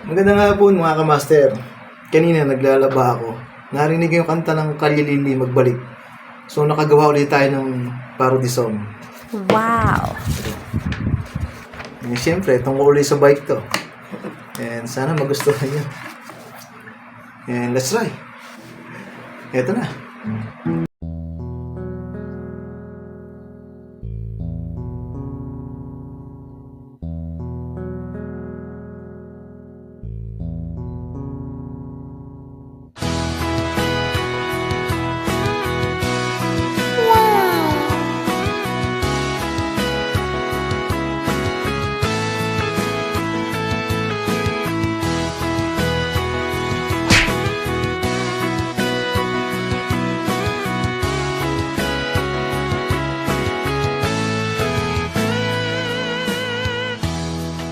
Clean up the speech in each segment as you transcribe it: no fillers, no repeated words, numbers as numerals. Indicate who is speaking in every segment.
Speaker 1: Magandang hapon mga kamaster. Kanina naglalaba ako. Narinig yung kanta ng Kalilili Magbalik. So nakagawa ulit tayo ng parody song.
Speaker 2: Wow!
Speaker 1: And syempre, tungkol ulit sa bike to. And sana magustuhan nyo. And let's try. Eto na.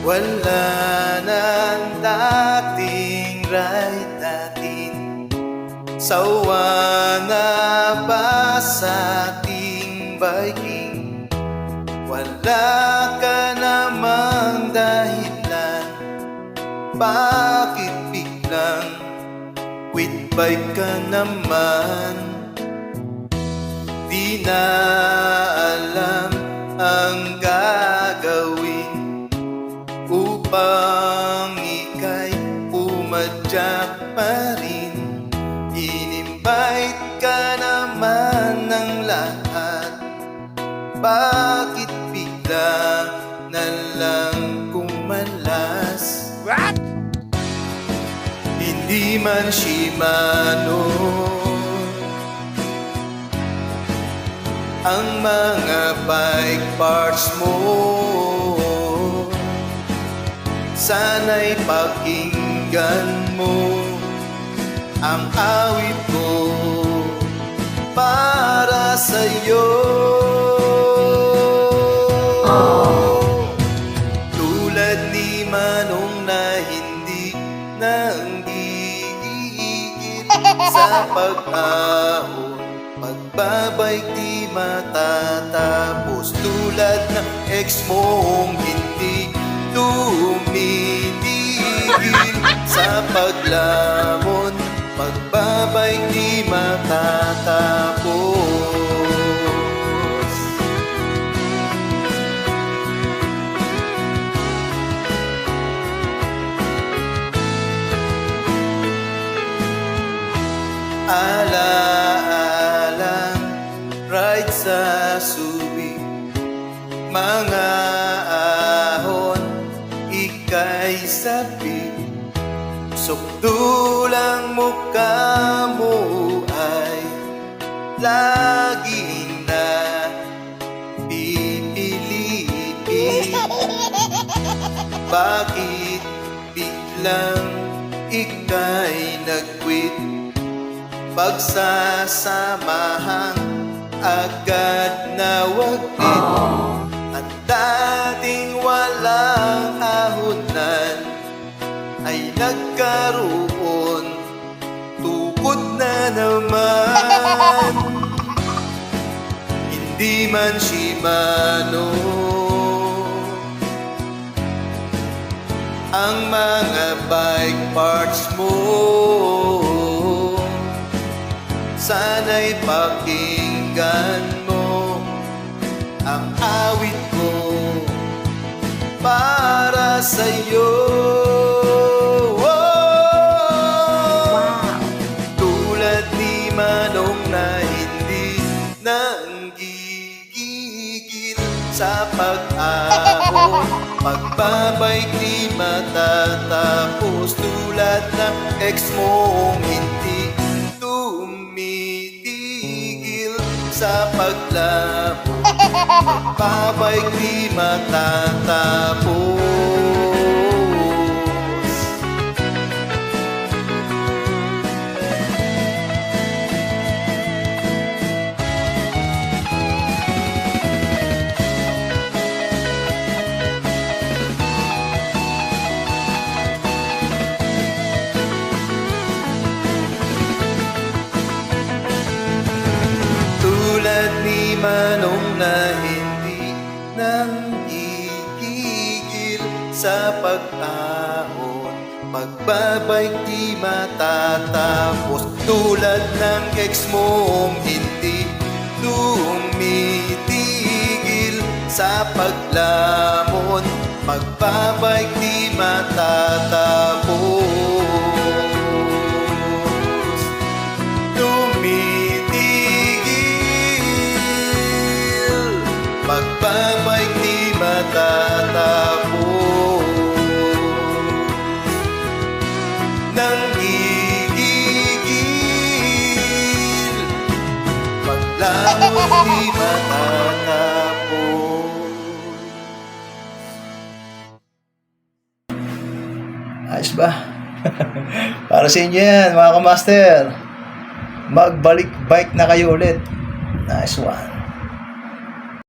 Speaker 1: Wala nang dating ride natin. Sawa na ba sa ating biking? Wala ka namang dahilan. Bakit biglang quit bike ka naman? Di na alam ang gagawin upang ika'y umadyak pa rin. In-invite ka naman ng lahat. Bakit bigla na lang kumalas? What? Hindi man Shimano ang mga bike parts mo. Sana'y pakinggan mo ang awit ko para sa'yo. Tulad ni Manong na hindi nanggigigil sa pag-ahon, pagbabike di matatapos. Tulad ng ex mong hindi tumitigil sa paglamon, pagbabike di matatapos. Ala-alang ride sa subi, mga ahon ika'y sabi. Sukdulang mukha mo ay lagi na pipilitin. Bakit biglang ika'y nag-quit? Pagsasamahang agad na waglit. Ang dating walang ahunan ay nagkaroon tukod na naman. Hindi man Shimano ang mga bike parts mo. Sana'y pakinggan mo ang awit ko para sa'yo. Tulad ni Manong na hindi nanggigigil sa pag-ahon, pagbabike di matatapos. Tulad ng ex mong hindi tumitigil sa paglamon, pagbabike di matatapos. Tulad ni Manong na hindi nanggigigil sa pag-ahon, Magbabike di matatapos, tulad ng ex mong hindi tumitigil sa paglamon. Magbabike di matatapos, tumitigil. Magbabike di matatapos, nang gigigil. Paglamon di matatapos. Ayos ba? Para sa inyo yan, mga kamaster. Magbalik bike na kayo ulit. Nice one.